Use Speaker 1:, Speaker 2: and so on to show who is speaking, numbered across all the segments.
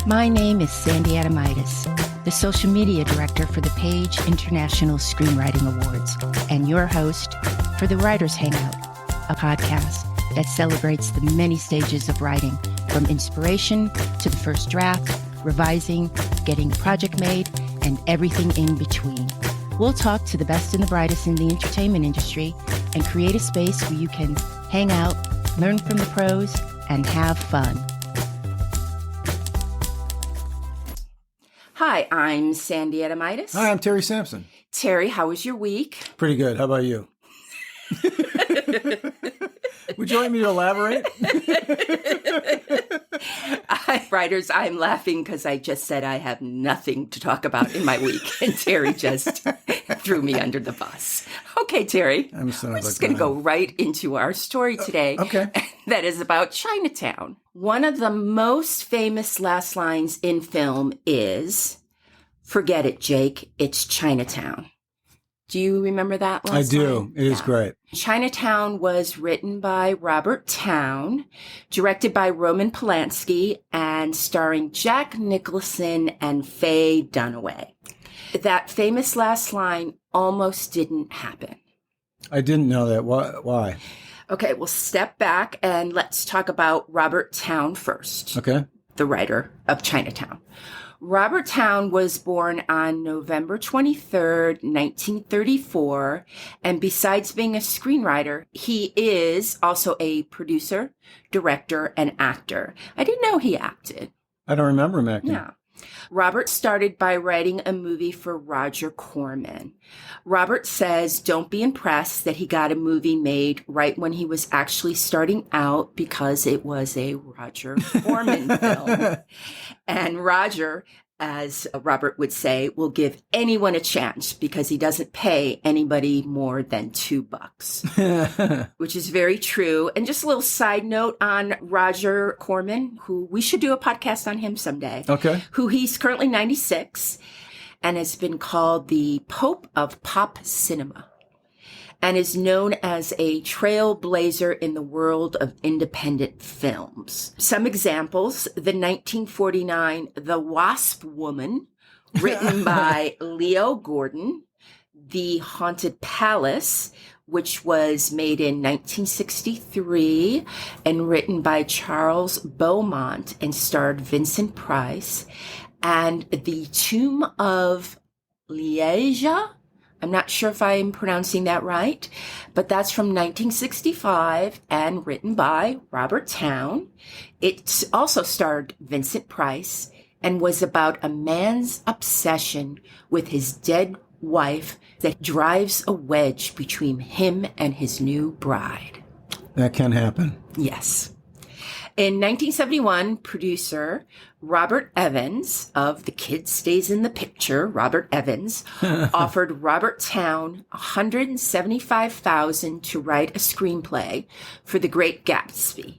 Speaker 1: My name is Sandy Adamitis, the social media director for the Page International Screenwriting Awards, and your host for the Writers Hangout, a podcast that celebrates the many stages of writing, from inspiration to the first draft, revising, getting a project made, and everything in between. We'll talk to the best and the brightest in the entertainment industry and create a space where you can hang out, learn from the pros, and have fun. Hi, I'm Sandy Adamitis.
Speaker 2: Hi, I'm Terry Sampson.
Speaker 1: Terry, how was your week?
Speaker 2: Pretty good. How about you? Would you like me to elaborate?
Speaker 1: Writers, I'm laughing because I just said I have nothing to talk about in my week, and Terry just threw me under the bus. Okay, Terry, we're just going to go right into our story today.
Speaker 2: Okay.
Speaker 1: That is about Chinatown. One of the most famous last lines in film is, "Forget it, Jake, it's Chinatown." Do you remember that last line?
Speaker 2: I do. It is great.
Speaker 1: Chinatown was written by Robert Towne, directed by Roman Polanski, and starring Jack Nicholson and Faye Dunaway. That famous last line almost didn't happen.
Speaker 2: I didn't know that. Why?
Speaker 1: Okay, we'll step back and let's talk about Robert Towne first.
Speaker 2: Okay.
Speaker 1: The writer of Chinatown. Robert Towne was born on November 23rd, 1934, and besides being a screenwriter, he is also a producer, director, and actor. I didn't know he acted.
Speaker 2: I don't remember him acting.
Speaker 1: Yeah. Robert started by writing a movie for Roger Corman. Robert says, don't be impressed that he got a movie made right when he was actually starting out, because it was a Roger Corman film. And Roger, as Robert would say, will give anyone a chance because he doesn't pay anybody more than $2, which is very true. And just a little side note on Roger Corman, who we should do a podcast on him someday.
Speaker 2: Okay.
Speaker 1: Who he's currently 96 and has been called the Pope of Pop Cinema, and is known as a trailblazer in the world of independent films. Some examples: the 1949 The Wasp Woman, written by Leo Gordon; The Haunted Palace, which was made in 1963 and written by Charles Beaumont and starred Vincent Price; and The Tomb of Liege. I'm not sure if I'm pronouncing that right, but that's from 1965 and written by Robert Towne. It also starred Vincent Price and was about a man's obsession with his dead wife that drives a wedge between him and his new bride.
Speaker 2: That can happen.
Speaker 1: Yes. In 1971, producer Robert Evans of The Kid Stays in the Picture, Robert Evans, offered Robert Towne $175,000 to write a screenplay for The Great Gatsby.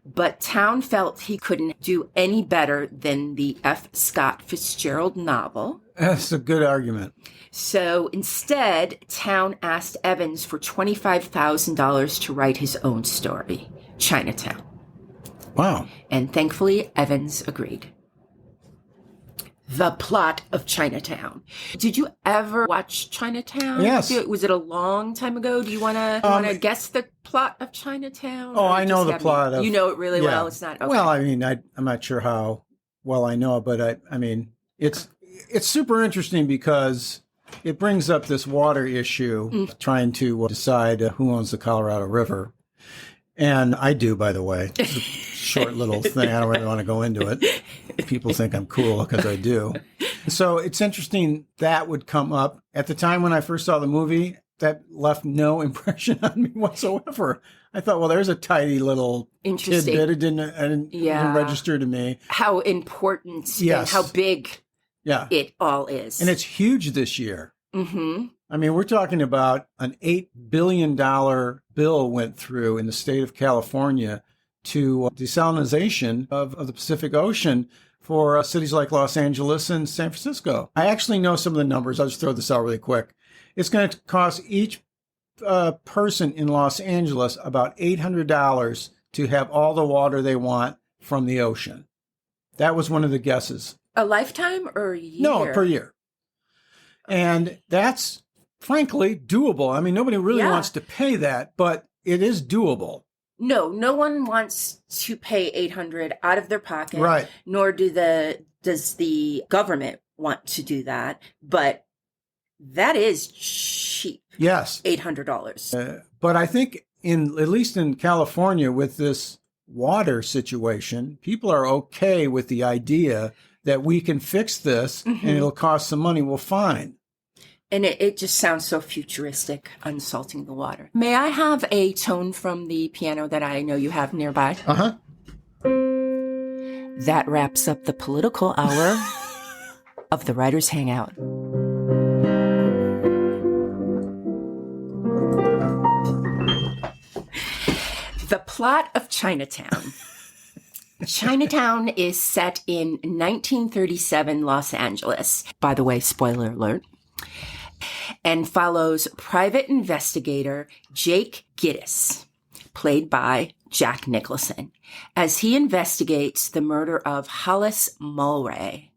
Speaker 1: But Towne felt he couldn't do any better than the F. Scott Fitzgerald novel.
Speaker 2: That's a good argument.
Speaker 1: So instead, Towne asked Evans for $25,000 to write his own story, Chinatown.
Speaker 2: Wow.
Speaker 1: And thankfully, Evans agreed. The plot of Chinatown. Did you ever watch Chinatown?
Speaker 2: Yes.
Speaker 1: Was it a long time ago? Do you want to guess the plot of Chinatown?
Speaker 2: Oh, I know the plot of...
Speaker 1: You know it really well? It's not... Okay.
Speaker 2: Well, I mean, I'm not sure how well I know it, but I mean, it's super interesting because it brings up this water issue, trying to decide who owns the Colorado River. And I do, by the way. It's a short little thing. I don't really want to go into it. People think I'm cool because I do. So it's interesting that would come up. At the time when I first saw the movie, that left no impression on me whatsoever. I thought, well, there's a tidy little tidbit. It didn't even register to me. How
Speaker 1: important and how big it all is.
Speaker 2: And it's huge this year.
Speaker 1: Mm-hmm.
Speaker 2: I mean, we're talking about an $8 billion bill went through in the state of California to desalination of the Pacific Ocean for cities like Los Angeles and San Francisco. I actually know some of the numbers. I'll just throw this out really quick. It's going to cost each person in Los Angeles about $800 to have all the water they want from the ocean. That was one of the guesses.
Speaker 1: A lifetime or a year?
Speaker 2: No, per year. And that's, frankly, doable. I mean, nobody really wants to pay that, but it is doable.
Speaker 1: No one wants to pay $800 out of their pocket.
Speaker 2: Right.
Speaker 1: Nor does the government want to do that. But that is cheap.
Speaker 2: Yes.
Speaker 1: $800.
Speaker 2: But I think at least in California with this water situation, people are okay with the idea that we can fix this and it'll cost some money. Well, fine.
Speaker 1: And it just sounds so futuristic, unsalting the water. May I have a tone from the piano that I know you have nearby?
Speaker 2: Uh-huh.
Speaker 1: That wraps up the political hour of the Writers' Hangout. The plot of Chinatown. Chinatown is set in 1937 Los Angeles. By the way, spoiler alert. And follows private investigator Jake Gittes, played by Jack Nicholson, as he investigates the murder of Hollis Mulwray.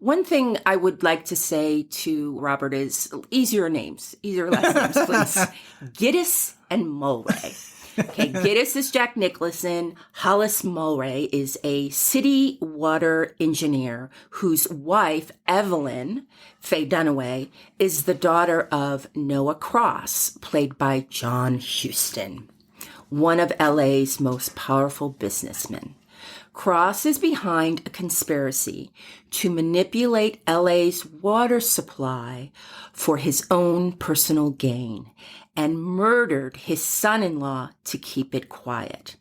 Speaker 1: One thing I would like to say to Robert is easier last names, please. Gittes and Mulwray. Okay, Gittes is Jack Nicholson. Hollis Mulwray is a city water engineer whose wife, Evelyn, Faye Dunaway, is the daughter of Noah Cross, played by John Huston, one of LA's most powerful businessmen. Cross is behind a conspiracy to manipulate LA's water supply for his own personal gain and murdered his son-in-law to keep it quiet.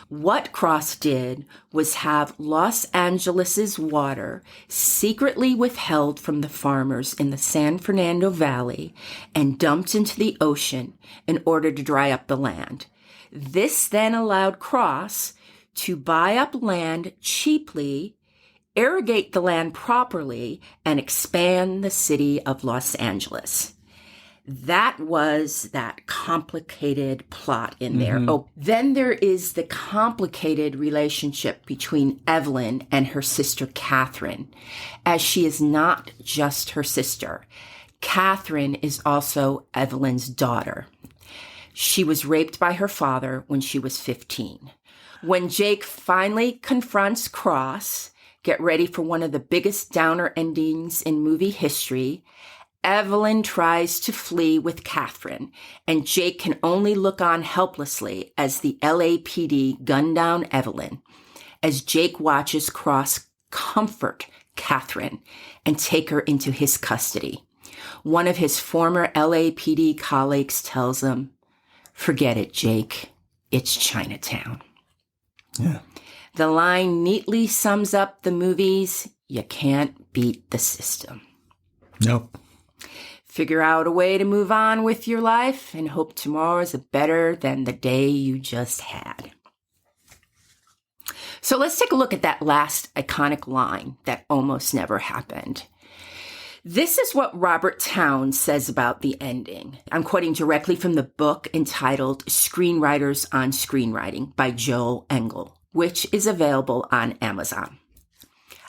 Speaker 1: What Cross did was have Los Angeles's water secretly withheld from the farmers in the San Fernando Valley and dumped into the ocean in order to dry up the land. This then allowed Cross to buy up land cheaply, irrigate the land properly, and expand the city of Los Angeles. That was that complicated plot in there. Mm-hmm. Oh, then there is the complicated relationship between Evelyn and her sister Catherine, as she is not just her sister. Catherine is also Evelyn's daughter. She was raped by her father when she was 15. When Jake finally confronts Cross, get ready for one of the biggest downer endings in movie history, Evelyn tries to flee with Catherine, and Jake can only look on helplessly as the LAPD gun down Evelyn, as Jake watches Cross comfort Catherine and take her into his custody. One of his former LAPD colleagues tells him, "Forget it, Jake. It's Chinatown."
Speaker 2: Yeah.
Speaker 1: The line neatly sums up the movie's "You can't beat the system."
Speaker 2: Nope.
Speaker 1: Figure out a way to move on with your life and hope tomorrow is better than the day you just had. So let's take a look at that last iconic line that almost never happened. This is what Robert Towne says about the ending. I'm quoting directly from the book entitled Screenwriters on Screenwriting by Joel Engel, which is available on Amazon.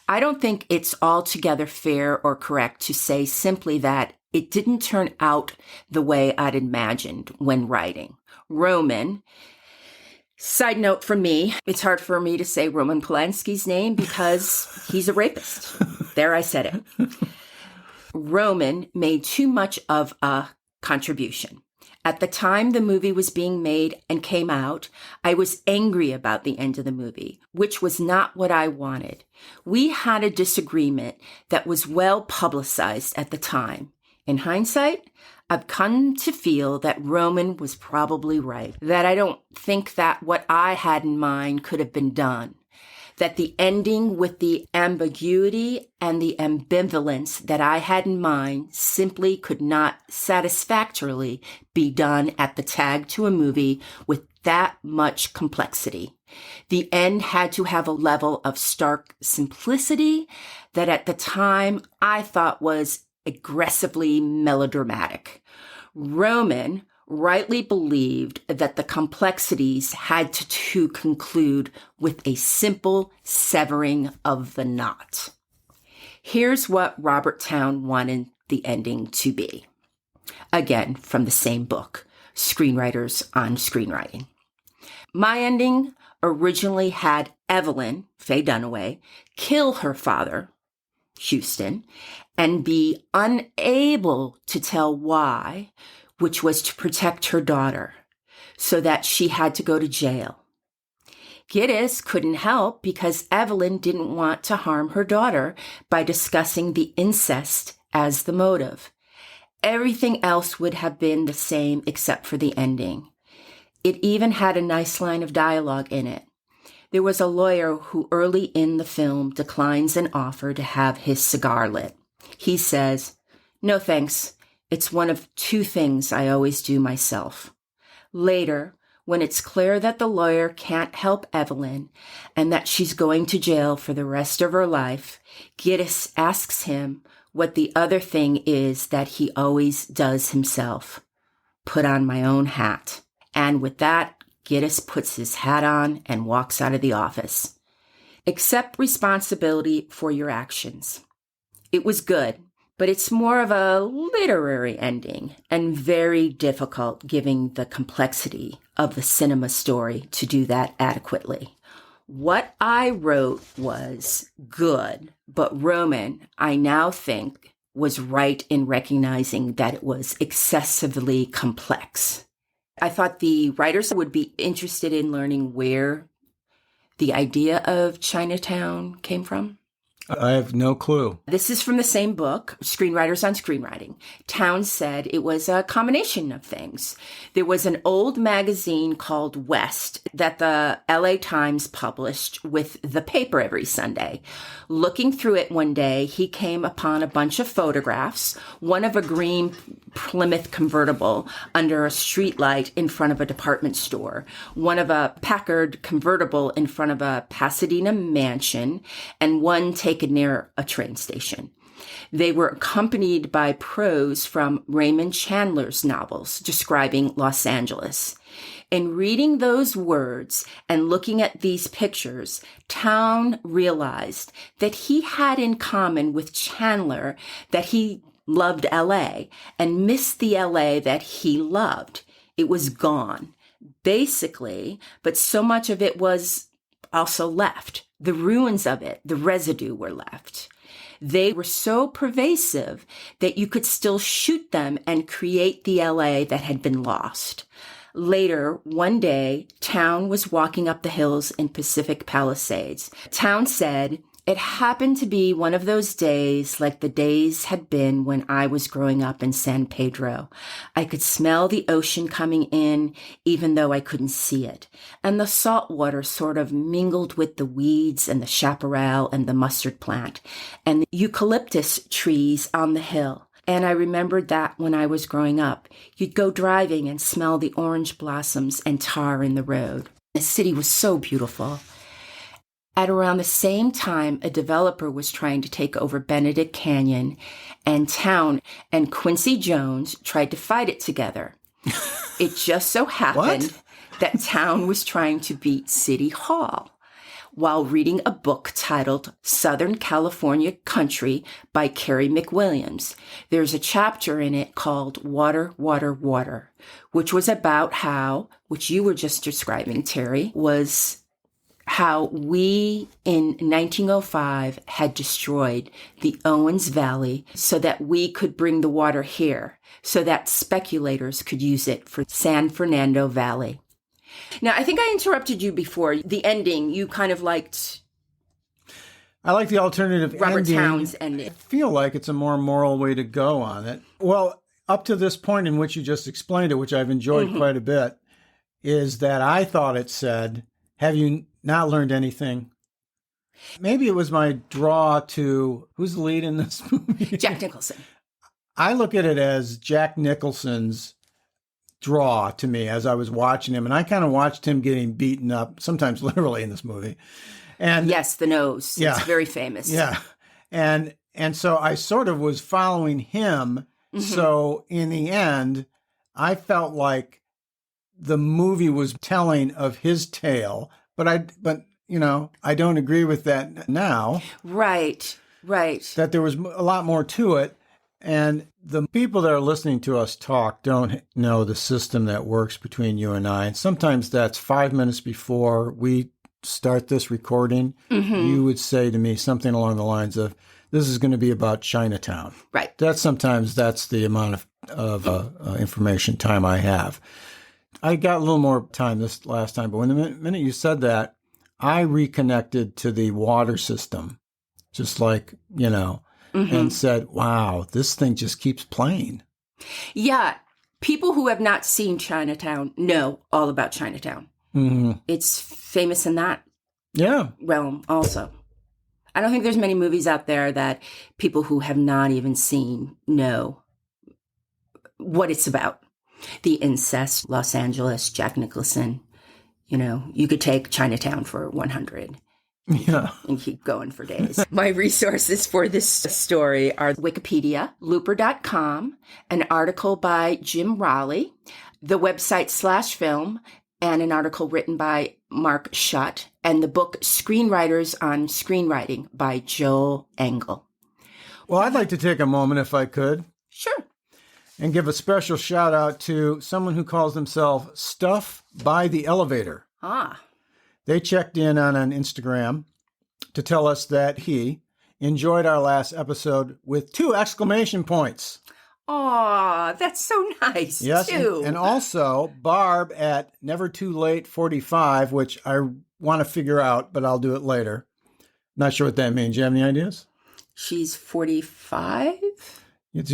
Speaker 1: I don't think it's altogether fair or correct to say simply that it didn't turn out the way I'd imagined when writing. Roman, side note for me, it's hard for me to say Roman Polanski's name because he's a rapist. There, I said it. Roman made too much of a contribution. At the time the movie was being made and came out, I was angry about the end of the movie, which was not what I wanted. We had a disagreement that was well publicized at the time. In hindsight, I've come to feel that Roman was probably right, that I don't think that what I had in mind could have been done, that the ending with the ambiguity and the ambivalence that I had in mind simply could not satisfactorily be done at the tag to a movie with that much complexity. The end had to have a level of stark simplicity that at the time I thought was aggressively melodramatic. Roman rightly believed that the complexities had to conclude with a simple severing of the knot. Here's what Robert Towne wanted the ending to be. Again, from the same book, Screenwriters on Screenwriting. My ending originally had Evelyn, Faye Dunaway, kill her father, Houston, and be unable to tell why, which was to protect her daughter, so that she had to go to jail. Gittes couldn't help because Evelyn didn't want to harm her daughter by discussing the incest as the motive. Everything else would have been the same except for the ending. It even had a nice line of dialogue in it. There was a lawyer who early in the film declines an offer to have his cigar lit. He says, "No thanks. It's one of two things I always do myself." Later, when it's clear that the lawyer can't help Evelyn and that she's going to jail for the rest of her life, Gittes asks him what the other thing is that he always does himself. "Put on my own hat." And with that, Gittes puts his hat on and walks out of the office. Accept responsibility for your actions. It was good, but it's more of a literary ending and very difficult given the complexity of the cinema story to do that adequately. What I wrote was good, but Roman, I now think, was right in recognizing that it was excessively complex. I thought the writers would be interested in learning where the idea of Chinatown came from.
Speaker 2: I have no clue.
Speaker 1: This is from the same book, Screenwriters on Screenwriting. Towne said it was a combination of things. There was an old magazine called West that the LA Times published with the paper every Sunday. Looking through it one day, he came upon a bunch of photographs, one of a green Plymouth convertible under a streetlight in front of a department store, one of a Packard convertible in front of a Pasadena mansion, and one taken near a train station. They were accompanied by prose from Raymond Chandler's novels describing Los Angeles. In reading those words and looking at these pictures, Towne realized that he had in common with Chandler that he loved LA and missed the LA that he loved. It was gone, basically, but so much of it was also left. The ruins of it, the residue were left. They were so pervasive that you could still shoot them and create the LA that had been lost. Later, one day, Towne was walking up the hills in Pacific Palisades. Towne said, "It happened to be one of those days like the days had been when I was growing up in San Pedro. I could smell the ocean coming in, even though I couldn't see it. And the salt water sort of mingled with the weeds and the chaparral and the mustard plant and the eucalyptus trees on the hill. And I remembered that when I was growing up, you'd go driving and smell the orange blossoms and tar in the road. The city was so beautiful." At around the same time, a developer was trying to take over Benedict Canyon, and Towne and Quincy Jones tried to fight it together. It just so happened that Towne was trying to beat City Hall while reading a book titled Southern California Country by Carrie McWilliams. There's a chapter in it called Water, Water, Water, which was about how, which you were just describing, Terry, was how we in 1905 had destroyed the Owens Valley so that we could bring the water here, so that speculators could use it for San Fernando Valley. Now, I think I interrupted you before. The ending, you kind of liked.
Speaker 2: I like the alternative
Speaker 1: Robert
Speaker 2: ending.
Speaker 1: Towne's ending.
Speaker 2: I feel like it's a more moral way to go on it. Well, up to this point in which you just explained it, which I've enjoyed quite a bit, is that I thought it said, have you not learned anything? Maybe it was my draw to, who's the lead in this movie?
Speaker 1: Jack Nicholson.
Speaker 2: I look at it as Jack Nicholson's draw to me as I was watching him. And I kind of watched him getting beaten up, sometimes literally in this movie. And
Speaker 1: yes, the nose. Yeah. It's very famous.
Speaker 2: Yeah. And so I sort of was following him. So in the end, I felt like the movie was telling of his tale, but I don't agree with that now.
Speaker 1: Right.
Speaker 2: That there was a lot more to it. And the people that are listening to us talk don't know the system that works between you and I. And sometimes that's 5 minutes before we start this recording.
Speaker 1: Mm-hmm.
Speaker 2: You would say to me something along the lines of, this is going to be about Chinatown.
Speaker 1: Right.
Speaker 2: That's the amount of information time I have. I got a little more time this last time, but when the minute you said that, I reconnected to the water system, just like,
Speaker 1: Mm-hmm.
Speaker 2: and said, wow, this thing just keeps playing.
Speaker 1: Yeah. People who have not seen Chinatown know all about Chinatown.
Speaker 2: Mm-hmm.
Speaker 1: It's famous in that
Speaker 2: Yeah.
Speaker 1: realm also. I don't think there's many movies out there that people who have not even seen know what it's about. The incest, Los Angeles, Jack Nicholson. You could take Chinatown for 100.
Speaker 2: Yeah.
Speaker 1: And keep going for days. My resources for this story are Wikipedia, Looper.com, an article by Jim Raleigh, the website /film, and an article written by Mark Schutt, and the book Screenwriters on Screenwriting by Joel Engel.
Speaker 2: Well, I'd like to take a moment, if I could.
Speaker 1: Sure.
Speaker 2: And give a special shout out to someone who calls themselves Stuff by the Elevator.
Speaker 1: Ah.
Speaker 2: They checked in on an Instagram to tell us that he enjoyed our last episode with 2 exclamation points.
Speaker 1: Aw, that's so nice,
Speaker 2: yes,
Speaker 1: too.
Speaker 2: And also Barb at Never Too Late 45, which I want to figure out, but I'll do it later. Not sure what that means. Do you have any ideas?
Speaker 1: She's 45?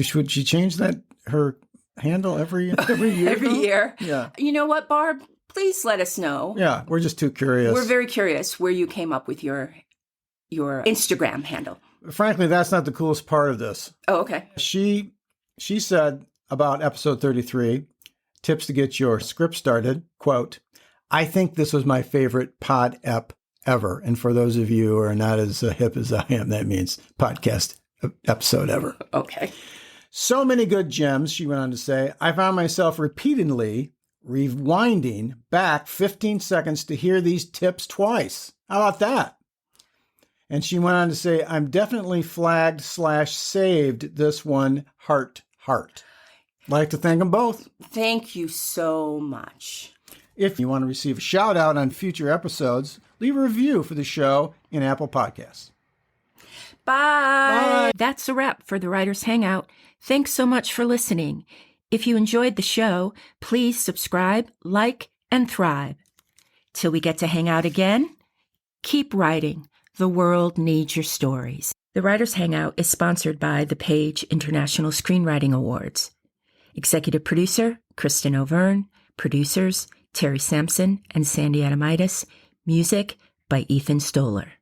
Speaker 2: Should she change her handle every year?
Speaker 1: Every year?
Speaker 2: Yeah.
Speaker 1: You know what, Barb? Please let us know.
Speaker 2: Yeah, we're just too curious.
Speaker 1: We're very curious where you came up with your Instagram handle.
Speaker 2: Frankly, that's not the coolest part of this.
Speaker 1: Oh, okay.
Speaker 2: She said about episode 33, tips to get your script started, quote, I think this was my favorite pod ep ever. And for those of you who are not as hip as I am, that means podcast episode ever.
Speaker 1: Okay.
Speaker 2: So many good gems, she went on to say. I found myself repeatedly rewinding back 15 seconds to hear these tips twice. How about that? And she went on to say, I'm definitely flagged / saved this one heart. I'd like to thank them both.
Speaker 1: Thank you so much.
Speaker 2: If you want to receive a shout out on future episodes, leave a review for the show in Apple Podcasts.
Speaker 1: Bye.
Speaker 3: That's a wrap for the Writers Hangout. Thanks so much for listening. If you enjoyed the show, please subscribe, like, and thrive. Till we get to hang out again, keep writing. The world needs your stories. The Writers Hangout is sponsored by the Page International Screenwriting Awards. Executive producer, Kristen O'Verne. Producers, Terry Sampson and Sandy Adamitis. Music by Ethan Stoller.